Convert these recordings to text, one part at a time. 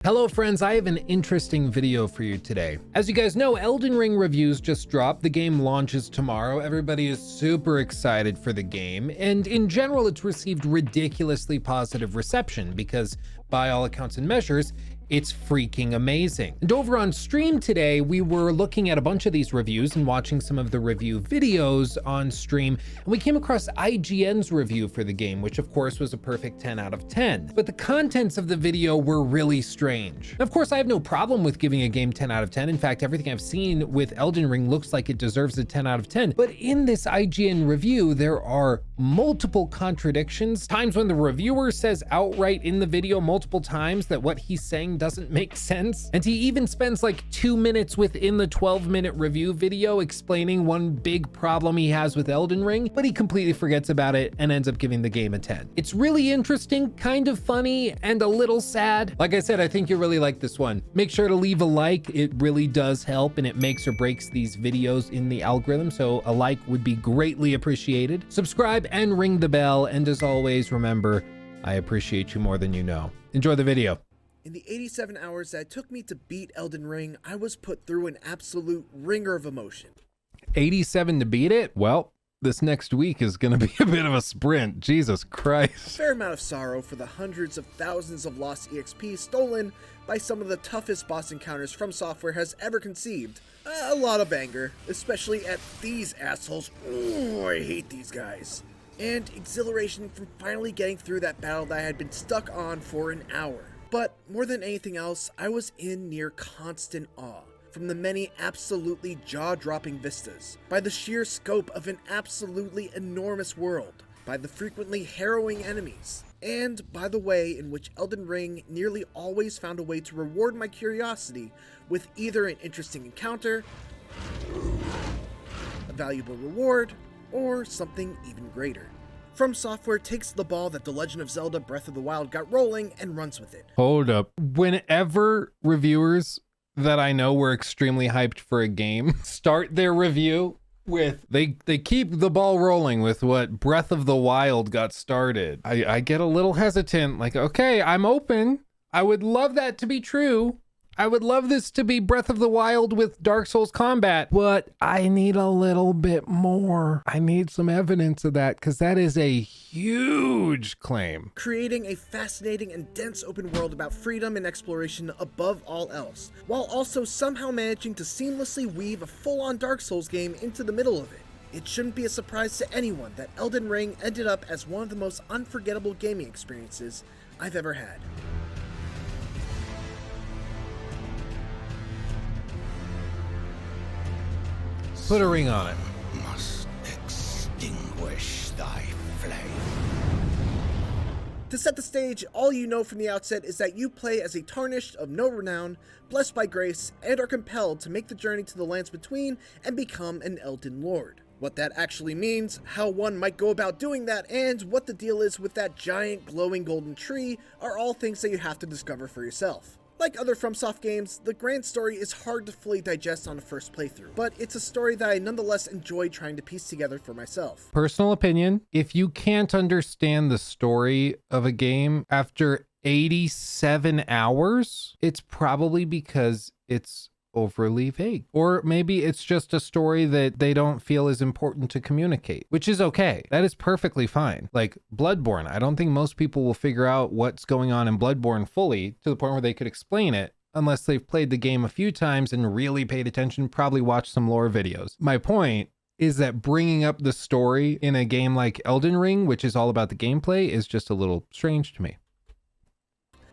Hello friends, I have an interesting video for you today. As you guys know, Elden Ring reviews just dropped. The game launches tomorrow. Everybody is super excited for the game, and in general, it's received ridiculously positive reception because by all accounts and measures, it's freaking amazing. And over on stream today, we were looking at a bunch of these reviews and watching some of the review videos on stream, and we came across IGN's review for the game, which of course was a perfect 10 out of 10. But the contents of the video were really strange. Of course, I have no problem with giving a game 10 out of 10. In fact, everything I've seen with Elden Ring looks like it deserves a 10 out of 10. But in this IGN review, there are multiple contradictions, times when the reviewer says outright in the video multiple times that what he's saying doesn't make sense. And he even spends like 2 minutes within the 12-minute review video explaining one big problem he has with Elden Ring, but he completely forgets about it and ends up giving the game a 10. It's really interesting, kind of funny, and a little sad. Like I said, I think you'll really like this one. Make sure to leave a like. It really does help, and it makes or breaks these videos in the algorithm, so a like would be greatly appreciated. Subscribe and ring the bell, and as always, remember, I appreciate you more than you know. Enjoy the video. In the 87 hours that it took me to beat Elden Ring, I was put through an absolute ringer of emotion. 87 to beat it? Well, this next week is going to be a bit of a sprint. Jesus Christ. A fair amount of sorrow for the hundreds of thousands of lost EXP stolen by some of the toughest boss encounters From Software has ever conceived. A lot of anger, especially at these assholes. Ooh, I hate these guys. And exhilaration from finally getting through that battle that I had been stuck on for an hour. But more than anything else, I was in near constant awe from the many absolutely jaw-dropping vistas, by the sheer scope of an absolutely enormous world, by the frequently harrowing enemies, and by the way in which Elden Ring nearly always found a way to reward my curiosity with either an interesting encounter, a valuable reward, or something even greater. From Software takes the ball that The Legend of Zelda Breath of the Wild got rolling and runs with it. Hold up. Whenever reviewers that I know were extremely hyped for a game start their review with, they keep the ball rolling with what Breath of the Wild got started, I get a little hesitant, like, okay, I'm open. I would love that to be true. I would love this to be Breath of the Wild with Dark Souls combat, but I need a little bit more. I need some evidence of that, because that is a huge claim. Creating a fascinating and dense open world about freedom and exploration above all else, while also somehow managing to seamlessly weave a full-on Dark Souls game into the middle of it. It shouldn't be a surprise to anyone that Elden Ring ended up as one of the most unforgettable gaming experiences I've ever had. Put a ring on it. Must extinguish thy flame. To set the stage, all you know from the outset is that you play as a tarnished of no renown, blessed by grace, and are compelled to make the journey to the lands between and become an Elden Lord. What that actually means, how one might go about doing that, and what the deal is with that giant glowing golden tree are all things that you have to discover for yourself. Like other FromSoft games, the grand story is hard to fully digest on a first playthrough, but it's a story that I nonetheless enjoy trying to piece together for myself. Personal opinion, if you can't understand the story of a game after 87 hours, it's probably because it's overly vague. Or maybe it's just a story that they don't feel is important to communicate, which is okay. That is perfectly fine. Like Bloodborne, I don't think most people will figure out what's going on in Bloodborne fully to the point where they could explain it unless they've played the game a few times and really paid attention, probably watched some lore videos. My point is that bringing up the story in a game like Elden Ring, which is all about the gameplay, is just a little strange to me.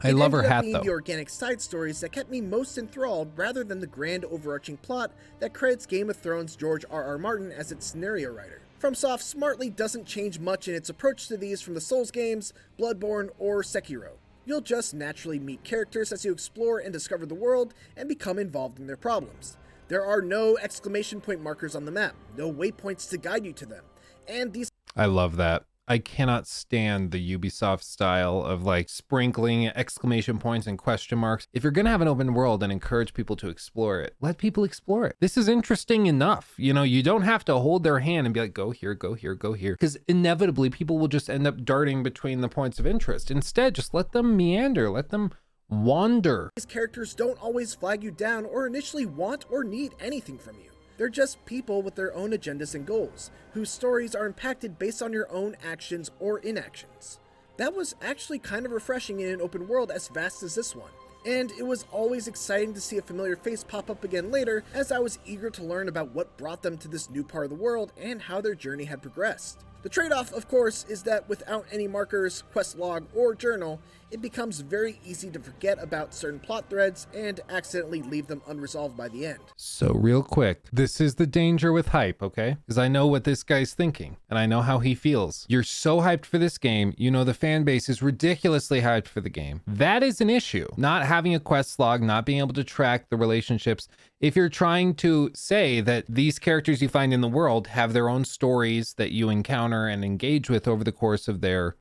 I love her hat, though. The organic side stories that kept me most enthralled rather than the grand overarching plot that credits Game of Thrones' George R.R. Martin as its scenario writer. FromSoft smartly doesn't change much in its approach to these from the Souls games, Bloodborne, or Sekiro. You'll just naturally meet characters as you explore and discover the world and become involved in their problems. There are no exclamation point markers on the map, no waypoints to guide you to them, and these... I love that. I cannot stand the Ubisoft style of like sprinkling exclamation points and question marks. If you're going to have an open world and encourage people to explore it, let people explore it. This is interesting enough. You know, you don't have to hold their hand and be like, go here, go here, go here. Because inevitably people will just end up darting between the points of interest. Instead, just let them meander, let them wander. These characters don't always flag you down or initially want or need anything from you. They're just people with their own agendas and goals, whose stories are impacted based on your own actions or inactions. That was actually kind of refreshing in an open world as vast as this one. And it was always exciting to see a familiar face pop up again later, as I was eager to learn about what brought them to this new part of the world and how their journey had progressed. The trade-off, of course, is that without any markers, quest log, or journal, it becomes very easy to forget about certain plot threads and accidentally leave them unresolved by the end. So real quick, this is the danger with hype, okay? Because I know what this guy's thinking and I know how he feels. You're so hyped for this game, you know the fan base is ridiculously hyped for the game. That is an issue. Not having a quest log, not being able to track the relationships. If you're trying to say that these characters you find in the world have their own stories that you encounter and engage with over the course of their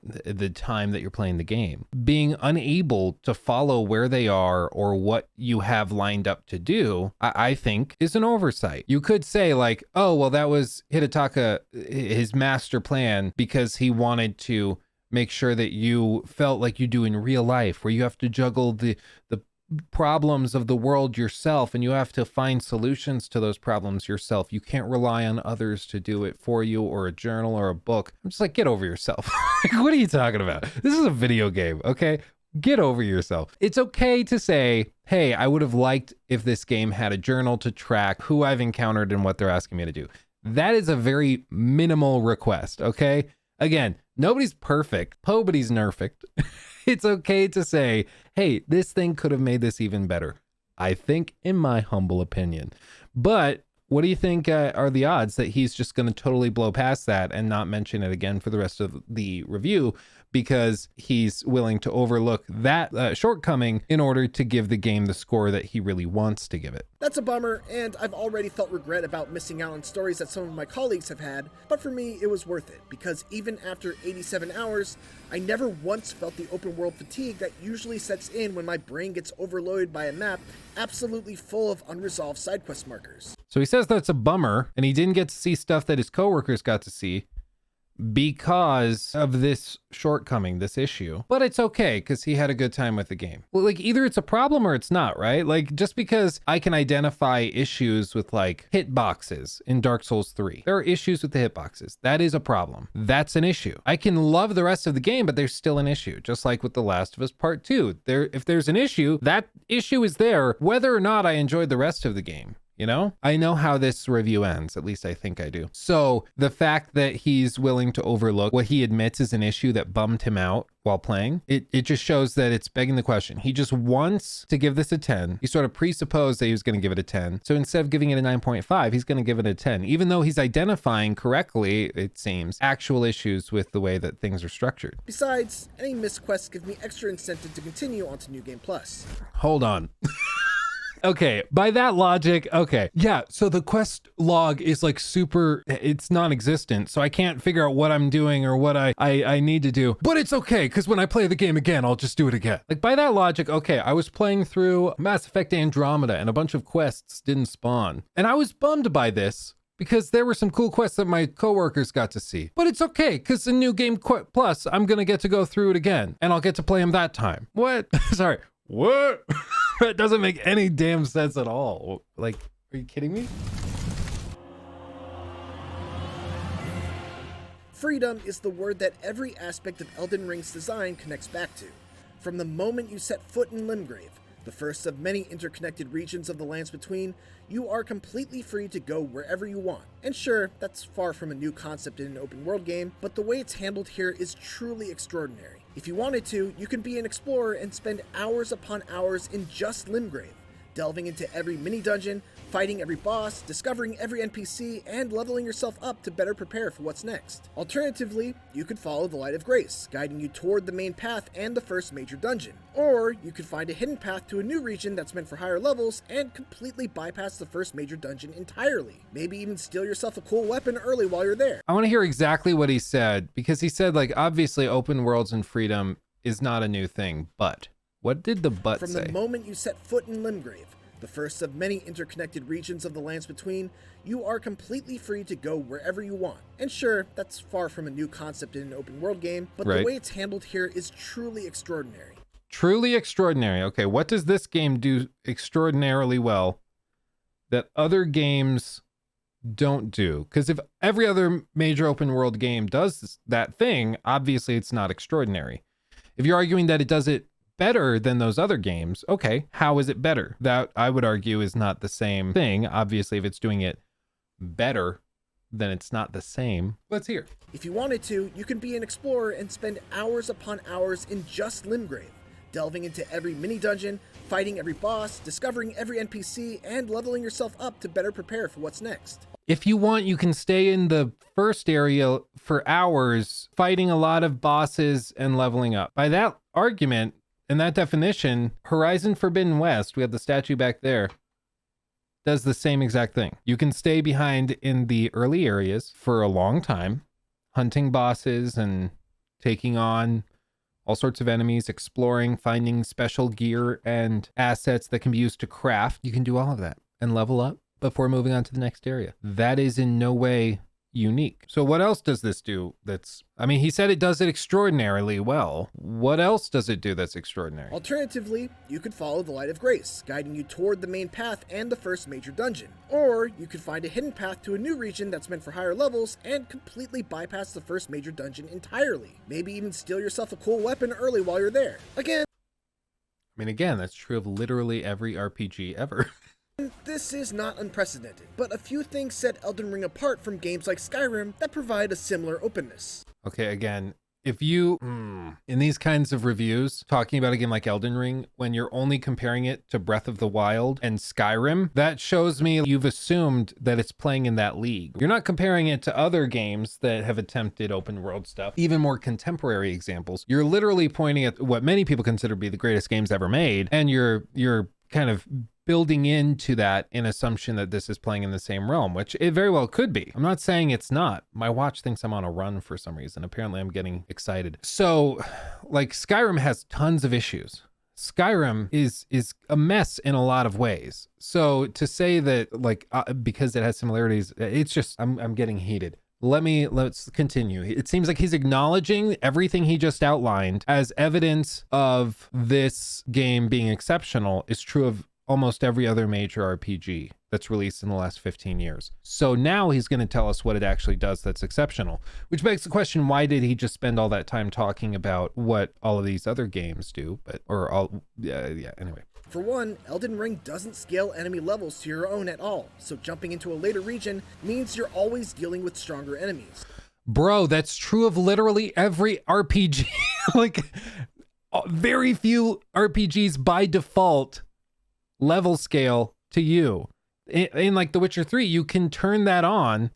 the time that you're playing the game, being unable to follow where they are or what you have lined up to do, I think is an oversight. You could say like, oh, well, that was Hidetaka, his master plan, because he wanted to make sure that you felt like you do in real life, where you have to juggle the problems of the world yourself and you have to find solutions to those problems yourself. You can't rely on others to do it for you, or a journal or a book. I'm just like, get over yourself. Like, what are you talking about? This is a video game, okay? Get over yourself. It's okay to say, hey, I would have liked if this game had a journal to track who I've encountered and what they're asking me to do. That is a very minimal request, okay? Again, nobody's perfect. Nobody's nerfect. It's okay to say, hey, this thing could have made this even better, I think, in my humble opinion. But what do you think are the odds that he's just going to totally blow past that and not mention it again for the rest of the review, because he's willing to overlook that shortcoming in order to give the game the score that he really wants to give it? That's a bummer, and I've already felt regret about missing out on stories that some of my colleagues have had, but for me, it was worth it, because even after 87 hours, I never once felt the open world fatigue that usually sets in when my brain gets overloaded by a map absolutely full of unresolved side quest markers. So he says that's a bummer, and he didn't get to see stuff that his coworkers got to see because of this shortcoming, this issue. But it's okay, because he had a good time with the game. Well, like, either it's a problem or it's not, right? Like, just because I can identify issues with like hitboxes in Dark Souls 3, there are issues with the hitboxes. That is a problem. That's an issue. I can love the rest of the game, but there's still an issue, just like with The Last of Us Part 2. If there's an issue, that issue is there, whether or not I enjoyed the rest of the game. You know, I know how this review ends, at least I think I do. So the fact that he's willing to overlook what he admits is an issue that bummed him out while playing, it just shows that it's begging the question. He just wants to give this a 10. He sort of presupposed that he was going to give it a 10. So instead of giving it a 9.5, he's going to give it a 10, even though he's identifying correctly, it seems, actual issues with the way that things are structured. Besides, any missed quests give me extra incentive to continue on to New Game Plus. Hold on. Okay, by that logic, okay. Yeah, so the quest log is like super, it's non-existent, so I can't figure out what I'm doing or what I need to do. But it's okay, because when I play the game again, I'll just do it again. Like, by that logic, okay, I was playing through Mass Effect Andromeda and a bunch of quests didn't spawn. And I was bummed by this, because there were some cool quests that my coworkers got to see. But it's okay, because in New Game Plus, I'm going to get to go through it again, and I'll get to play them that time. What? Sorry. What? That doesn't make any damn sense at all. Like, are you kidding me? Freedom is the word that every aspect of Elden Ring's design connects back to. From the moment you set foot in Limgrave, the first of many interconnected regions of the Lands Between, you are completely free to go wherever you want. And sure, that's far from a new concept in an open world game, but the way it's handled here is truly extraordinary. If you wanted to, you can be an explorer and spend hours upon hours in just Limgrave, delving into every mini-dungeon, fighting every boss, discovering every NPC, and leveling yourself up to better prepare for what's next. Alternatively, you could follow the Light of Grace, guiding you toward the main path and the first major dungeon. Or you could find a hidden path to a new region that's meant for higher levels and completely bypass the first major dungeon entirely. Maybe even steal yourself a cool weapon early while you're there. I want to hear exactly what he said, because he said, like, obviously open worlds and freedom is not a new thing, but what did the but say? From the moment you set foot in Limgrave, the first of many interconnected regions of the Lands Between, you are completely free to go wherever you want. And sure, that's far from a new concept in an open world game, but the way it's handled here is truly extraordinary. Truly extraordinary. Okay, what does this game do extraordinarily well that other games don't do? Because if every other major open world game does that thing, obviously it's not extraordinary. If you're arguing that it does it better than those other games, okay, how is it better? That, I would argue, is not the same thing. Obviously, if it's doing it better, then it's not the same. Let's hear. If you wanted to, you can be an explorer and spend hours upon hours in just Limgrave, delving into every mini dungeon, fighting every boss, discovering every NPC, and leveling yourself up to better prepare for what's next. If you want, you can stay in the first area for hours, fighting a lot of bosses and leveling up. By that argument and that definition, Horizon Forbidden West, we have the statue back there, does the same exact thing. You can stay behind in the early areas for a long time, hunting bosses and taking on all sorts of enemies, exploring, finding special gear and assets that can be used to craft. You can do all of that and level up before moving on to the next area. That is in no way unique. So what else does this do that's, I mean, he said it does it extraordinarily well. What else does it do that's extraordinary? Alternatively, you could follow the Light of Grace, guiding you toward the main path and the first major dungeon. Or you could find a hidden path to a new region that's meant for higher levels and completely bypass the first major dungeon entirely. Maybe even steal yourself a cool weapon early while you're there. Again, That's true of literally every RPG ever. this is not unprecedented, but a few things set Elden Ring apart from games like Skyrim that provide a similar openness. Okay, again, if you, in these kinds of reviews, talking about a game like Elden Ring, when you're only comparing it to Breath of the Wild and Skyrim, that shows me you've assumed that it's playing in that league. You're not comparing it to other games that have attempted open world stuff, even more contemporary examples. You're literally pointing at what many people consider to be the greatest games ever made, and you're kind of building into that in assumption that this is playing in the same realm, which it very well could be. I'm not saying it's not. My watch thinks I'm on a run for some reason. Apparently I'm getting excited. So like Skyrim has tons of issues. Skyrim is a mess in a lot of ways. So to say that because it has similarities, it's just, I'm getting heated. Let's continue. It seems like he's acknowledging everything he just outlined as evidence of this game being exceptional is true of almost every other major RPG that's released in the last 15 years. So now he's going to tell us what it actually does that's exceptional, which begs the question, why did he just spend all that time talking about what all of these other games do? Anyway. For one, Elden Ring doesn't scale enemy levels to your own at all, so jumping into a later region means you're always dealing with stronger enemies. Bro, that's true of literally every RPG. Very few RPGs by default level scale to you. In like The Witcher 3, you can turn that on.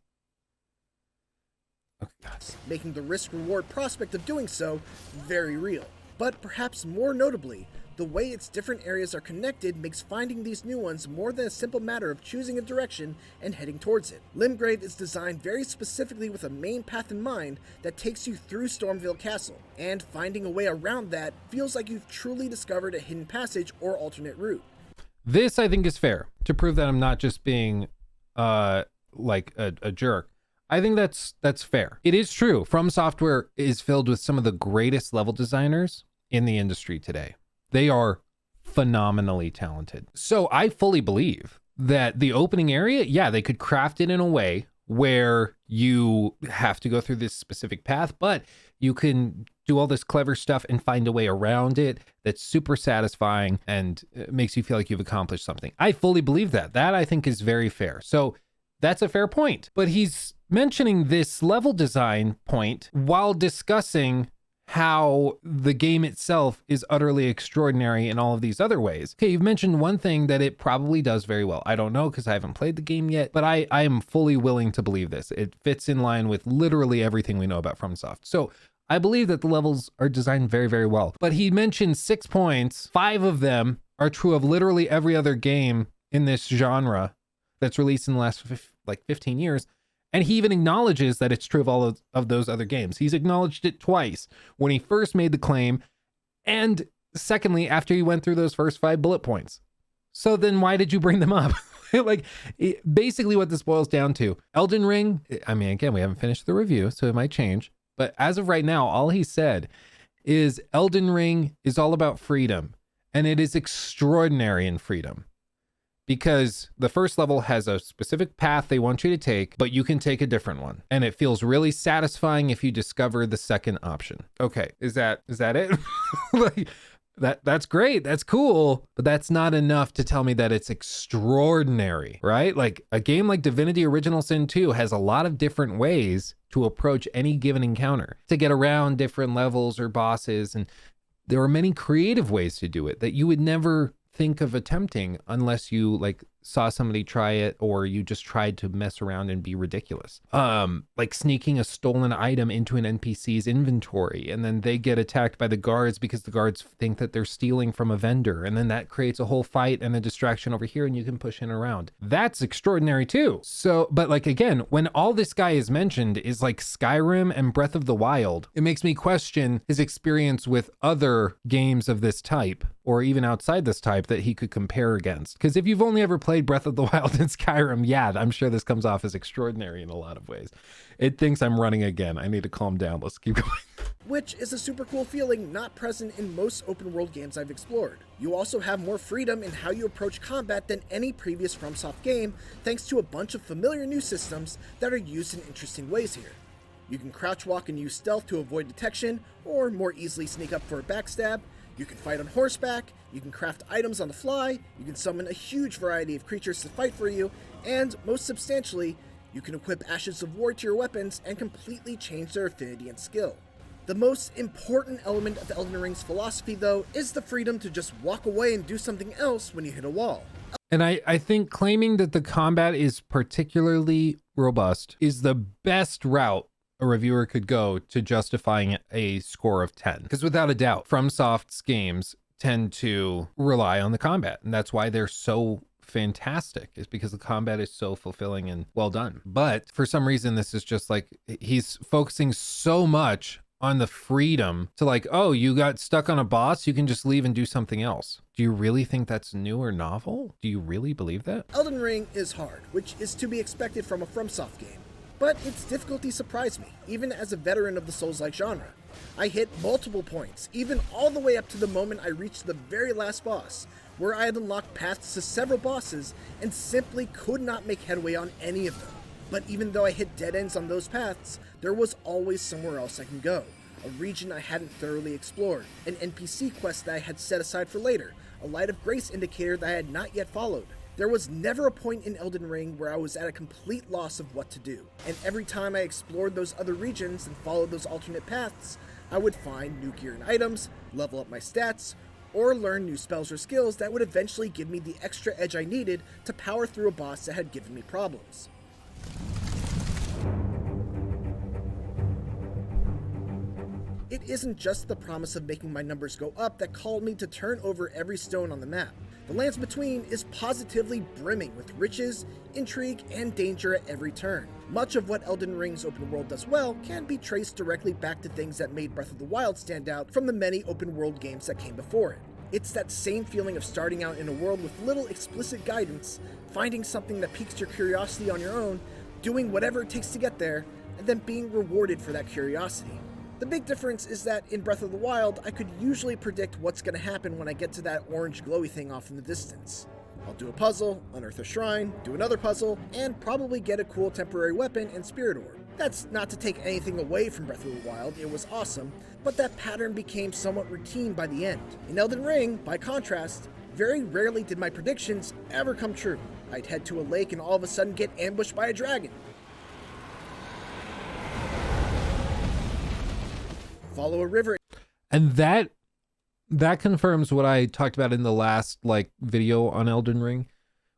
Oh, God. Making the risk-reward prospect of doing so very real. But perhaps more notably, the way its different areas are connected makes finding these new ones more than a simple matter of choosing a direction and heading towards it. Limgrave is designed very specifically with a main path in mind that takes you through Stormvale Castle, and finding a way around that feels like you've truly discovered a hidden passage or alternate route. This, I think, is fair to prove that I'm not just being a jerk. I think that's fair. It is true. From Software is filled with some of the greatest level designers in the industry today. They are phenomenally talented. So I fully believe that the opening area, they could craft it in a way where you have to go through this specific path, but you can do all this clever stuff and find a way around it that's super satisfying and makes you feel like you've accomplished something. I fully believe that. That I think is very fair. So that's a fair point. But he's mentioning this level design point while discussing how the game itself is utterly extraordinary in all of these other ways. Okay, you've mentioned one thing that it probably does very well. I don't know because I haven't played the game yet, but I am fully willing to believe this. It fits in line with literally everything we know about FromSoft. So I believe that the levels are designed very, very well. But he mentioned 6 points. 5 of them are true of literally every other game in this genre that's released in the last 15 years. And he even acknowledges that it's true of all of those other games. He's acknowledged it twice, when he first made the claim, and secondly, after he went through those first 5 bullet points. So then why did you bring them up? Basically what this boils down to, Elden Ring, I mean, again, we haven't finished the review, so it might change. But as of right now, all he said is Elden Ring is all about freedom, and it is extraordinary in freedom. Because the first level has a specific path they want you to take, but you can take a different one. And it feels really satisfying if you discover the second option. Okay, is that it? Like, that's great, that's cool, but that's not enough to tell me that it's extraordinary, right? Like a game like Divinity Original Sin 2 has a lot of different ways to approach any given encounter, to get around different levels or bosses, and there are many creative ways to do it that you would never think of attempting unless you like saw somebody try it or you just tried to mess around and be ridiculous. Like sneaking a stolen item into an NPC's inventory and then they get attacked by the guards because the guards think that they're stealing from a vendor, and then that creates a whole fight and a distraction over here and you can push in around. That's extraordinary too. So, but like again, when all this guy is mentioned is like Skyrim and Breath of the Wild, it makes me question his experience with other games of this type or even outside this type that he could compare against. Because if you've only ever played Breath of the Wild and Skyrim, yeah, I'm sure this comes off as extraordinary in a lot of ways. It thinks I'm running again. I need to calm down. Let's keep going. Which is a super cool feeling not present in most open world games I've explored. You also have more freedom in how you approach combat than any previous FromSoft game, thanks to a bunch of familiar new systems that are used in interesting ways here. You can crouch walk and use stealth to avoid detection, or more easily sneak up for a backstab. You can fight on horseback, you can craft items on the fly, you can summon a huge variety of creatures to fight for you, and most substantially, you can equip Ashes of War to your weapons and completely change their affinity and skill. The most important element of Elden Ring's philosophy, though, is the freedom to just walk away and do something else when you hit a wall. And I think claiming that the combat is particularly robust is the best route a reviewer could go to justifying a score of 10. Because without a doubt, FromSoft's games tend to rely on the combat. And that's why they're so fantastic, is because the combat is so fulfilling and well done. But for some reason, this is just like, he's focusing so much on the freedom to like, oh, you got stuck on a boss, you can just leave and do something else. Do you really think that's new or novel? Do you really believe that? Elden Ring is hard, which is to be expected from a FromSoft game. But its difficulty surprised me, even as a veteran of the Souls-like genre. I hit multiple points, even all the way up to the moment I reached the very last boss, where I had unlocked paths to several bosses and simply could not make headway on any of them. But even though I hit dead ends on those paths, there was always somewhere else I can go. A region I hadn't thoroughly explored, an NPC quest that I had set aside for later, a Light of Grace indicator that I had not yet followed. There was never a point in Elden Ring where I was at a complete loss of what to do, and every time I explored those other regions and followed those alternate paths, I would find new gear and items, level up my stats, or learn new spells or skills that would eventually give me the extra edge I needed to power through a boss that had given me problems. It isn't just the promise of making my numbers go up that called me to turn over every stone on the map. The Lands Between is positively brimming with riches, intrigue, and danger at every turn. Much of what Elden Ring's open world does well can be traced directly back to things that made Breath of the Wild stand out from the many open world games that came before it. It's that same feeling of starting out in a world with little explicit guidance, finding something that piques your curiosity on your own, doing whatever it takes to get there, and then being rewarded for that curiosity. The big difference is that in Breath of the Wild, I could usually predict what's going to happen when I get to that orange glowy thing off in the distance. I'll do a puzzle, unearth a shrine, do another puzzle, and probably get a cool temporary weapon and spirit orb. That's not to take anything away from Breath of the Wild, it was awesome, but that pattern became somewhat routine by the end. In Elden Ring, by contrast, very rarely did my predictions ever come true. I'd head to a lake and all of a sudden get ambushed by a dragon. Follow a river. And that confirms what I talked about in the last video on Elden Ring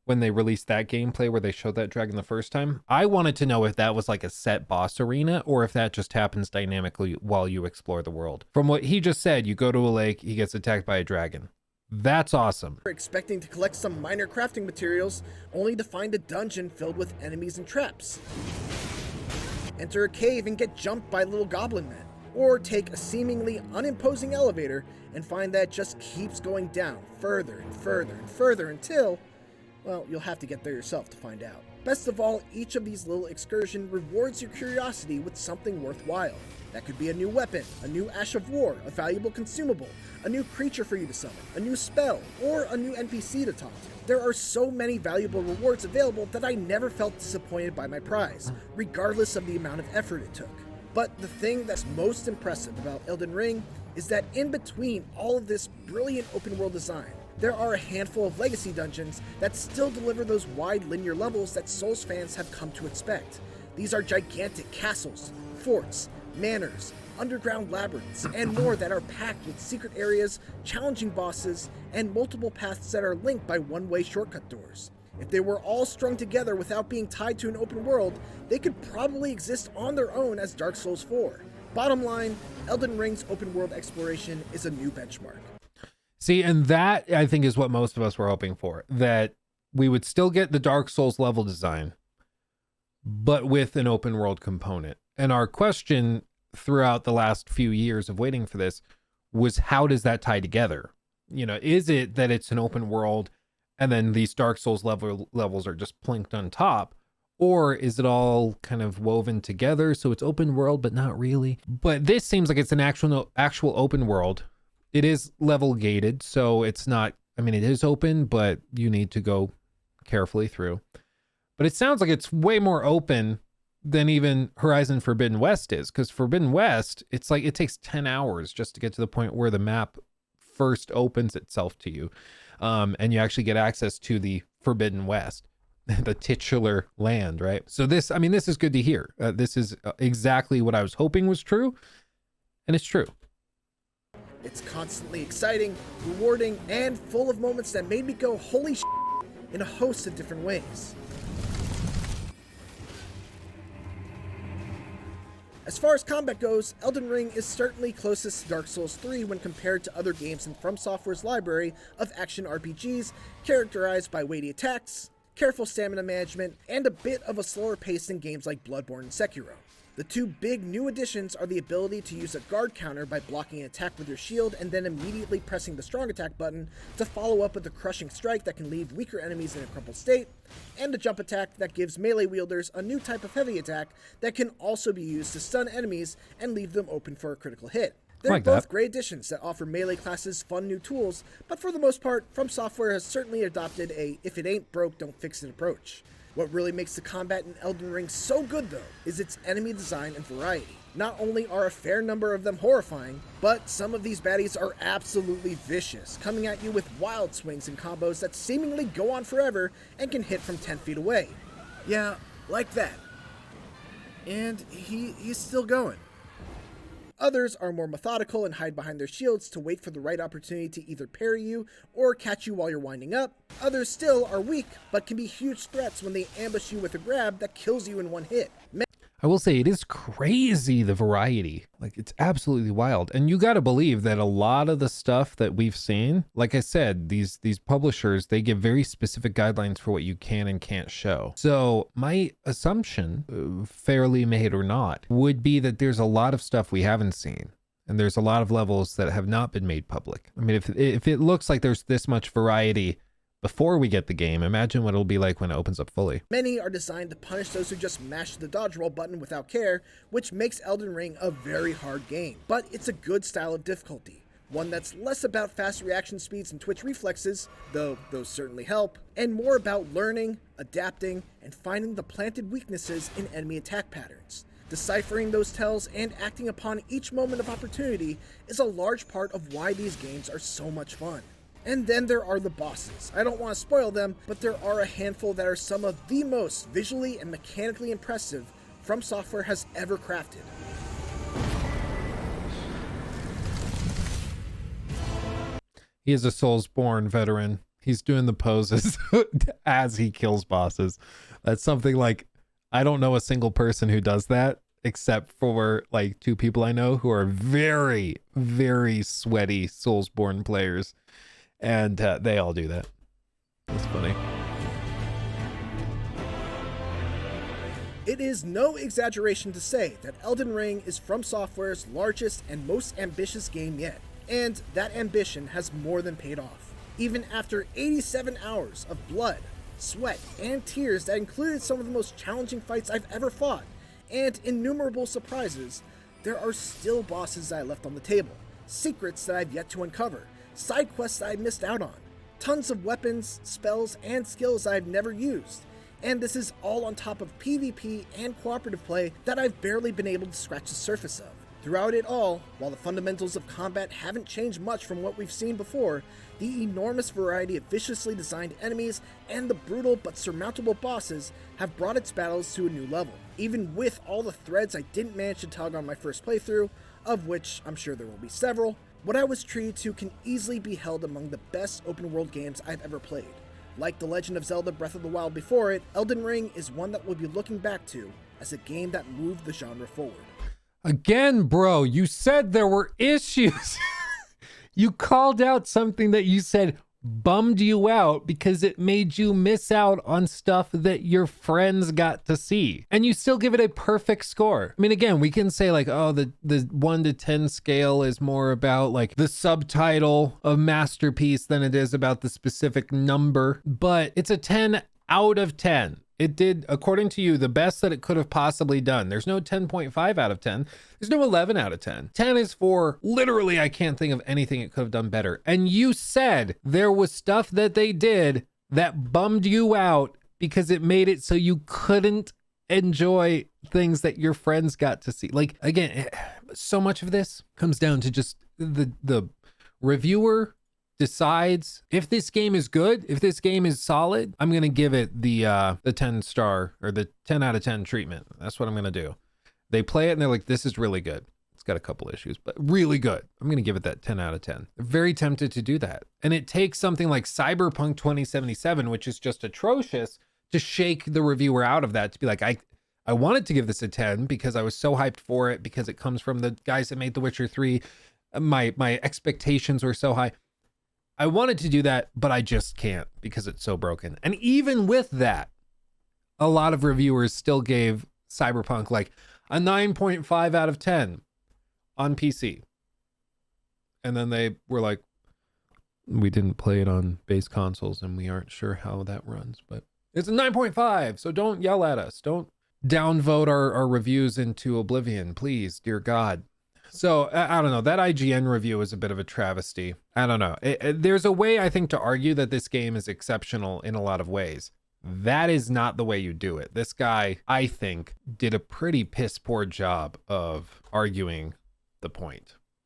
when they released that gameplay where they showed that dragon the first time. I wanted to know if that was like a set boss arena or if that just happens dynamically while you explore the world. From what he just said, you go to a lake, he gets attacked by a dragon. That's awesome. Expecting to collect some minor crafting materials, only to find a dungeon filled with enemies and traps. Enter a cave and get jumped by little goblin men. Or take a seemingly unimposing elevator and find that it just keeps going down further and further and further until, Well, you'll have to get there yourself to find out. Best of all, each of these little excursions rewards your curiosity with something worthwhile. That could be a new weapon, a new Ash of War, a valuable consumable, a new creature for you to summon, a new spell, or a new NPC to talk to. There are so many valuable rewards available that I never felt disappointed by my prize, regardless of the amount of effort it took. But the thing that's most impressive about Elden Ring is that in between all of this brilliant open world design, there are a handful of legacy dungeons that still deliver those wide linear levels that Souls fans have come to expect. These are gigantic castles, forts, manors, underground labyrinths, and more that are packed with secret areas, challenging bosses, and multiple paths that are linked by one-way shortcut doors. If they were all strung together without being tied to an open world, they could probably exist on their own as Dark Souls 4. Bottom line, Elden Ring's open world exploration is a new benchmark. See, and that I think is what most of us were hoping for, that we would still get the Dark Souls level design, but with an open world component. And our question throughout the last few years of waiting for this was, how does that tie together? You know, is it that it's an open world and then these Dark Souls levels are just plinked on top? Or is it all kind of woven together so it's open world, but not really? But this seems like it's an actual open world. It is level gated, so it's not, I mean, it is open, but you need to go carefully through. But it sounds like it's way more open than even Horizon Forbidden West is, because Forbidden West, it's like it takes 10 hours just to get to the point where the map first opens itself to you. And you actually get access to the Forbidden West, the titular land, right? So this, I mean, this is good to hear. This is exactly what I was hoping was true, and it's true. It's constantly exciting, rewarding, and full of moments that made me go, holy shit, in a host of different ways. As far as combat goes, Elden Ring is certainly closest to Dark Souls 3 when compared to other games in From Software's library of action RPGs, characterized by weighty attacks, careful stamina management, and a bit of a slower pace than games like Bloodborne and Sekiro. The two big new additions are the ability to use a guard counter by blocking an attack with your shield and then immediately pressing the strong attack button to follow up with a crushing strike that can leave weaker enemies in a crumpled state, and a jump attack that gives melee wielders a new type of heavy attack that can also be used to stun enemies and leave them open for a critical hit. They're both great additions that offer melee classes fun new tools, but for the most part, From Software has certainly adopted a if it ain't broke, don't fix it approach. What really makes the combat in Elden Ring so good, though, is its enemy design and variety. Not only are a fair number of them horrifying, but some of these baddies are absolutely vicious, coming at you with wild swings and combos that seemingly go on forever and can hit from 10 feet away. Yeah, like that. And he's still going. Others are more methodical and hide behind their shields to wait for the right opportunity to either parry you or catch you while you're winding up. Others still are weak, but can be huge threats when they ambush you with a grab that kills you in one hit. I will say it is crazy, the variety. Like, it's absolutely wild. And you got to believe that a lot of the stuff that we've seen, like I said, these publishers, they give very specific guidelines for what you can and can't show. So my assumption, fairly made or not, would be that there's a lot of stuff we haven't seen. And there's a lot of levels that have not been made public. I mean, if it looks like there's this much variety before we get the game, imagine what it'll be like when it opens up fully. Many are designed to punish those who just mash the dodge roll button without care, which makes Elden Ring a very hard game. But it's a good style of difficulty, one that's less about fast reaction speeds and twitch reflexes, though those certainly help, and more about learning, adapting, and finding the planted weaknesses in enemy attack patterns. Deciphering those tells and acting upon each moment of opportunity is a large part of why these games are so much fun. And then there are the bosses. I don't want to spoil them, but there are a handful that are some of the most visually and mechanically impressive From Software has ever crafted. He is a Soulsborne veteran. He's doing the poses as he kills bosses. That's something like, I don't know a single person who does that, except for like 2 people I know who are very, very sweaty Soulsborne players. And they all do that. That's funny. It is no exaggeration to say that Elden Ring is From Software's largest and most ambitious game yet. And that ambition has more than paid off. Even after 87 hours of blood, sweat, and tears that included some of the most challenging fights I've ever fought, and innumerable surprises, there are still bosses that I left on the table, secrets that I've yet to uncover, side quests that I missed out on, tons of weapons, spells, and skills I've never used. And this is all on top of PvP and cooperative play that I've barely been able to scratch the surface of. Throughout it all, while the fundamentals of combat haven't changed much from what we've seen before, the enormous variety of viciously designed enemies and the brutal but surmountable bosses have brought its battles to a new level, even with all the threads I didn't manage to tug on my first playthrough, of which I'm sure there will be several. What I was treated to can easily be held among the best open world games I've ever played. Like The Legend of Zelda Breath of the Wild before it, Elden Ring is one that we'll be looking back to as a game that moved the genre forward. Again, bro, you said there were issues. You called out something that you said bummed you out because it made you miss out on stuff that your friends got to see. And you still give it a perfect score. I mean, again, we can say like, oh, the 1 to 10 scale is more about like the subtitle of masterpiece than it is about the specific number, but it's a 10 out of 10. It did, according to you, the best that it could have possibly done. There's no 10.5 out of 10. There's no 11 out of 10. 10 is for literally, I can't think of anything it could have done better. And you said there was stuff that they did that bummed you out because it made it so you couldn't enjoy things that your friends got to see. Like, again, so much of this comes down to just the reviewer decides if this game is good, if this game is solid, I'm going to give it the 10 star or the 10 out of 10 treatment. That's what I'm going to do. They play it and they're like, this is really good. It's got a couple issues, but really good. I'm going to give it that 10 out of 10. I'm very tempted to do that. And it takes something like Cyberpunk 2077, which is just atrocious, to shake the reviewer out of that, to be like, I wanted to give this a 10 because I was so hyped for it because it comes from the guys that made The Witcher 3. My expectations were so high. I wanted to do that, but I just can't because it's so broken. And even with that, a lot of reviewers still gave Cyberpunk like a 9.5 out of 10 on PC. And then they were like, we didn't play it on base consoles and we aren't sure how that runs, but it's a 9.5. So don't yell at us. Don't downvote our reviews into oblivion, please, dear God. So I don't know, that IGN review is a bit of a travesty. I don't know. There's a way I think to argue that this game is exceptional in a lot of ways. That is not the way you do it. This guy, I think, did a pretty piss poor job of arguing the point.